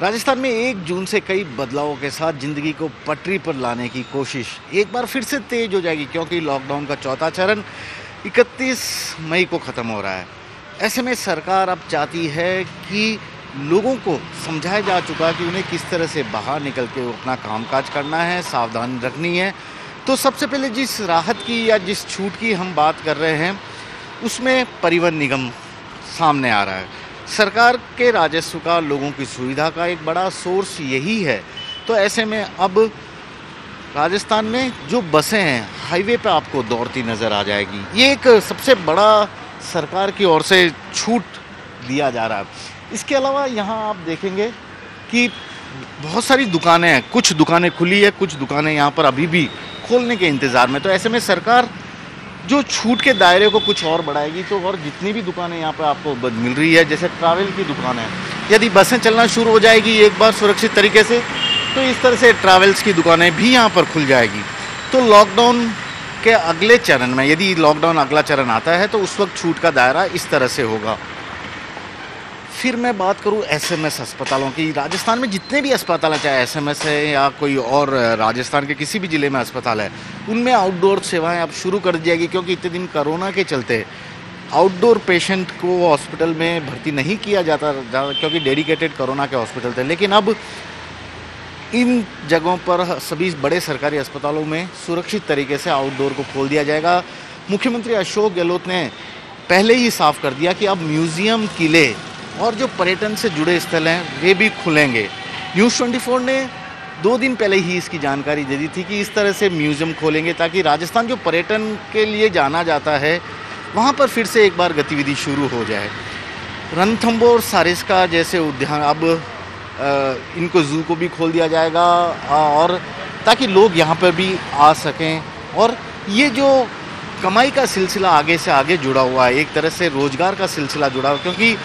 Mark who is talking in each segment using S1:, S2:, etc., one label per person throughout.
S1: राजस्थान में 1 जून से कई बदलावों के साथ जिंदगी को पटरी पर लाने की कोशिश एक बार फिर से तेज हो जाएगी, क्योंकि लॉकडाउन का चौथा चरण 31 मई को ख़त्म हो रहा है। ऐसे में सरकार अब चाहती है कि लोगों को समझाया जा चुका है कि उन्हें किस तरह से बाहर निकल के अपना कामकाज करना है, सावधानी रखनी है। तो सबसे पहले जिस राहत की या जिस छूट की हम बात कर रहे हैं, उसमें परिवहन निगम सामने आ रहा है। सरकार के राजस्व का लोगों की सुविधा का एक बड़ा सोर्स यही है। तो ऐसे में अब राजस्थान में जो बसें हैं हाईवे पे आपको दौड़ती नज़र आ जाएगी। ये एक सबसे बड़ा सरकार की ओर से छूट दिया जा रहा है। इसके अलावा यहाँ आप देखेंगे कि बहुत सारी दुकानें हैं, कुछ दुकानें खुली है, कुछ दुकानें यहाँ पर अभी भी खोलने के इंतज़ार में। तो ऐसे में सरकार जो छूट के दायरे को कुछ और बढ़ाएगी। तो और जितनी भी दुकानें यहाँ पर आपको मिल रही है, जैसे ट्रैवल की दुकान है, यदि बसें चलना शुरू हो जाएगी एक बार सुरक्षित तरीके से, तो इस तरह से ट्रैवल्स की दुकानें भी यहाँ पर खुल जाएगी। तो लॉकडाउन के अगले चरण में, यदि लॉकडाउन अगला चरण आता है, तो उस वक्त छूट का दायरा इस तरह से होगा। फिर मैं बात करूं एसएमएस अस्पतालों की। राजस्थान में जितने भी अस्पताल हैं, चाहे एसएमएस है या कोई और राजस्थान के किसी भी ज़िले में अस्पताल है, उनमें आउटडोर सेवाएं अब शुरू कर दी जाएगी, क्योंकि इतने दिन कोरोना के चलते आउटडोर पेशेंट को हॉस्पिटल में भर्ती नहीं किया जाता, क्योंकि डेडिकेटेड कोरोना के हॉस्पिटल थे। लेकिन अब इन जगहों पर सभी बड़े सरकारी अस्पतालों में सुरक्षित तरीके से आउटडोर को खोल दिया जाएगा। मुख्यमंत्री अशोक गहलोत ने पहले ही साफ कर दिया कि अब म्यूज़ियम, किले और जो पर्यटन से जुड़े स्थल हैं वे भी खुलेंगे। न्यूज़ 24 ने 2 दिन पहले ही इसकी जानकारी दे दी थी कि इस तरह से म्यूज़ियम खोलेंगे, ताकि राजस्थान जो पर्यटन के लिए जाना जाता है वहाँ पर फिर से एक बार गतिविधि शुरू हो जाए। रणथंभौर, सारिस्का जैसे उद्यान, अब इनको ज़ू को भी खोल दिया जाएगा, और ताकि लोग यहाँ पर भी आ सकें। और ये जो कमाई का सिलसिला आगे से आगे जुड़ा हुआ है, एक तरह से रोज़गार का सिलसिला जुड़ा हुआ, क्योंकि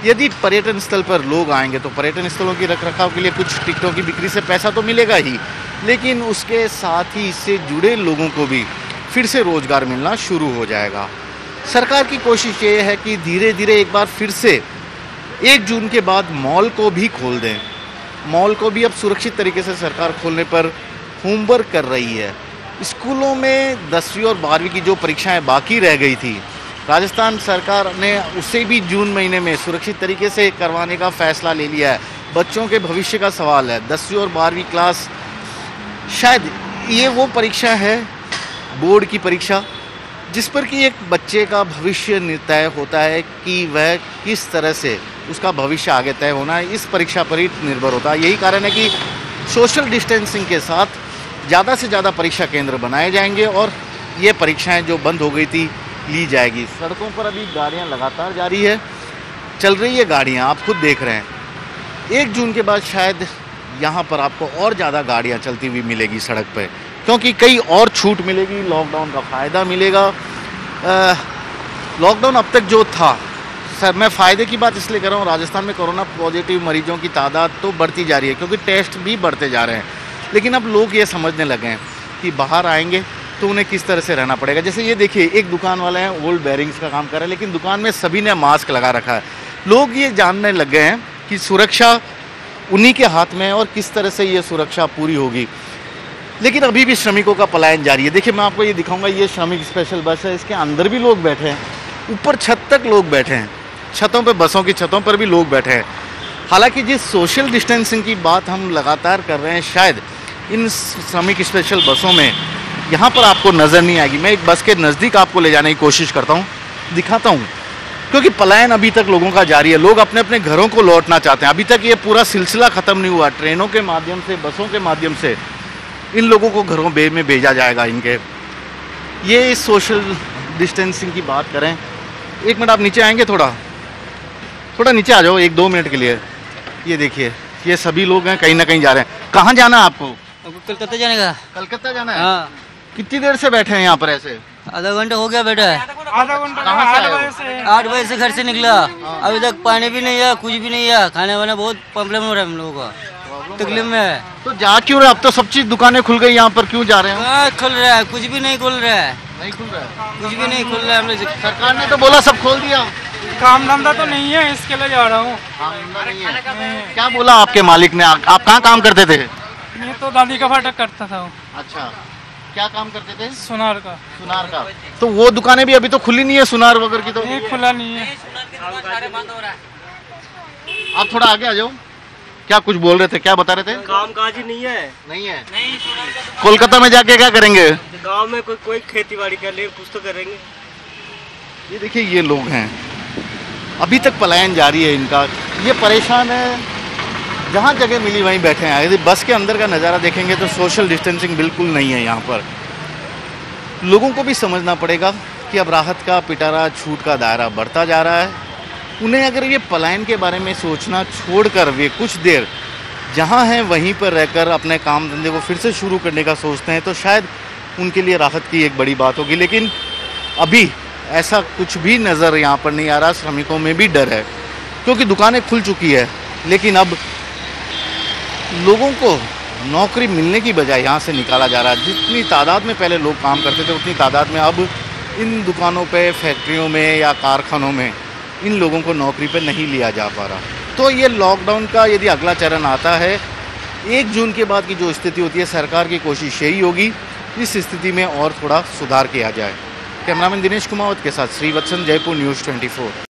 S1: यदि पर्यटन स्थल पर लोग आएंगे तो पर्यटन स्थलों की रखरखाव के लिए कुछ टिकटों की बिक्री से पैसा तो मिलेगा ही, लेकिन उसके साथ ही इससे जुड़े लोगों को भी फिर से रोज़गार मिलना शुरू हो जाएगा। सरकार की कोशिश ये है कि धीरे धीरे एक बार फिर से 1 जून के बाद मॉल को भी खोल दें। मॉल को भी अब सुरक्षित तरीके से सरकार खोलने पर होमवर्क कर रही है। स्कूलों में 10वीं और 12वीं की जो परीक्षाएं बाकी रह गई थी, राजस्थान सरकार ने उसे भी जून महीने में सुरक्षित तरीके से करवाने का फैसला ले लिया है। बच्चों के भविष्य का सवाल है। 10वीं और 12वीं क्लास, शायद ये वो परीक्षा है, बोर्ड की परीक्षा, जिस पर कि एक बच्चे का भविष्य तय होता है कि वह किस तरह से उसका भविष्य आगे तय होना है, इस परीक्षा पर ही निर्भर होता है। यही कारण है कि सोशल डिस्टेंसिंग के साथ ज़्यादा से ज़्यादा परीक्षा केंद्र बनाए जाएंगे और ये परीक्षाएं जो बंद हो गई थी ली जाएगी। सड़कों पर अभी गाड़ियां लगातार जारी है, चल रही है गाड़ियां, आप खुद देख रहे हैं। 1 जून के बाद शायद यहाँ पर आपको और ज़्यादा गाड़ियां चलती हुई मिलेगी सड़क पे, क्योंकि कई और छूट मिलेगी, लॉकडाउन का फ़ायदा मिलेगा। लॉकडाउन अब तक जो था, सर मैं फ़ायदे की बात इसलिए कर रहा हूँ, राजस्थान में कोरोना पॉजिटिव मरीजों की तादाद तो बढ़ती जा रही है, क्योंकि टेस्ट भी बढ़ते जा रहे हैं। लेकिन अब लोग ये समझने लगे हैं कि बाहर आएंगे तो उन्हें किस तरह से रहना पड़ेगा। जैसे ये देखिए, एक दुकान वाले हैं, ओल्ड बेयरिंग्स का काम कर रहे हैं, लेकिन दुकान में सभी ने मास्क लगा रखा है। लोग ये जानने लग गए हैं कि सुरक्षा उन्हीं के हाथ में है और किस तरह से ये सुरक्षा पूरी होगी। लेकिन अभी भी श्रमिकों का पलायन जारी है। देखिए, मैं आपको ये दिखाऊंगा, ये श्रमिक स्पेशल बस है, इसके अंदर भी लोग बैठे हैं, ऊपर छत तक लोग बैठे हैं, छतों पर, बसों की छतों पर भी लोग बैठे हैं। हालांकि जिस सोशल डिस्टेंसिंग की बात हम लगातार कर रहे हैं, शायद इन श्रमिक स्पेशल बसों में यहाँ पर आपको नज़र नहीं आएगी। मैं एक बस के नज़दीक आपको ले जाने की कोशिश करता हूँ, दिखाता हूँ, क्योंकि पलायन अभी तक लोगों का जारी है। लोग अपने अपने घरों को लौटना चाहते हैं। अभी तक ये पूरा सिलसिला ख़त्म नहीं हुआ। ट्रेनों के माध्यम से, बसों के माध्यम से इन लोगों को घरों में भेजा जाएगा इनके। ये सोशल डिस्टेंसिंग की बात करें, 1 मिनट आप नीचे आएंगे, थोड़ा नीचे आ जाओ 1-2 मिनट के लिए। ये देखिए, ये सभी लोग हैं, कहीं ना कहीं जा रहे हैं। कहाँ जाना है आपको?
S2: कलकत्ता जाने का।
S1: कलकत्ता जाना है?
S2: हाँ।
S1: कितनी देर से बैठे हैं यहाँ पर ऐसे?
S2: आधा घंटा हो गया बेटा।
S3: आधा घंटा।
S1: कहाँ से आए हो?
S2: 8 बजे से घर से निकला, अभी तक पानी भी नहीं है, कुछ भी नहीं है, खाने वाने बहुत प्रॉब्लम हो रहा है हम लोगों का, तकलीफ में है।
S1: तो जा क्यों रहे? अब तो सब चीज दुकानें खुल गई, यहाँ पर क्यों जा रहे हैं?
S2: खुल रहा है, कुछ भी नहीं खुल रहा है,
S1: नहीं खुल रहा है,
S2: कुछ भी नहीं खुल रहा है। हम लोग
S1: सरकार ने तो बोला सब खोल दिया।
S3: काम धंधा तो नहीं है, इसके लिए जा रहा हूँ।
S1: क्या बोला आपके मालिक ने? आप कहाँ काम करते थे?
S3: मैं तो दादी का फाटक करता था।
S1: अच्छा, क्या काम करते थे?
S3: सुनार का।
S1: सुनार का। तो वो दुकानें भी अभी तो खुली नहीं है, सुनार वगैरह की तो?
S3: नहीं, खुला नहीं है।
S1: आप थोड़ा आगे आ जाओ। क्या कुछ बोल रहे थे, क्या बता रहे थे?
S4: काम काज ही नहीं है।
S1: नहीं है। कोलकाता में जाके क्या करेंगे?
S4: गांव में कोई खेती बाड़ी कर ले, कुछ तो करेंगे।
S1: ये देखिए, ये लोग हैं, अभी तक पलायन जारी है इनका। ये परेशान है, जहाँ जगह मिली वहीं बैठे हैं। यदि बस के अंदर का नज़ारा देखेंगे तो सोशल डिस्टेंसिंग बिल्कुल नहीं है यहाँ पर। लोगों को भी समझना पड़ेगा कि अब राहत का पिटारा, छूट का दायरा बढ़ता जा रहा है। उन्हें अगर ये पलायन के बारे में सोचना छोड़कर वे कुछ देर जहाँ हैं वहीं पर रहकर अपने काम धंधे को फिर से शुरू करने का सोचते हैं तो शायद उनके लिए राहत की एक बड़ी बात होगी। लेकिन अभी ऐसा कुछ भी नज़र यहाँ पर नहीं आ रहा। श्रमिकों में भी डर है क्योंकि दुकानें खुल चुकी है, लेकिन अब लोगों को नौकरी मिलने की बजाय यहाँ से निकाला जा रहा है। जितनी तादाद में पहले लोग काम करते थे उतनी तादाद में अब इन दुकानों पे, फैक्ट्रियों में या कारखानों में इन लोगों को नौकरी पे नहीं लिया जा पा रहा। तो ये लॉकडाउन का यदि अगला चरण आता है, 1 जून के बाद की जो स्थिति होती है, सरकार की कोशिश यही होगी इस स्थिति में और थोड़ा सुधार किया जाए। कैमरामैन दिनेश कुमावत के साथ श्रीवत्सन, जयपुर न्यूज़ 24।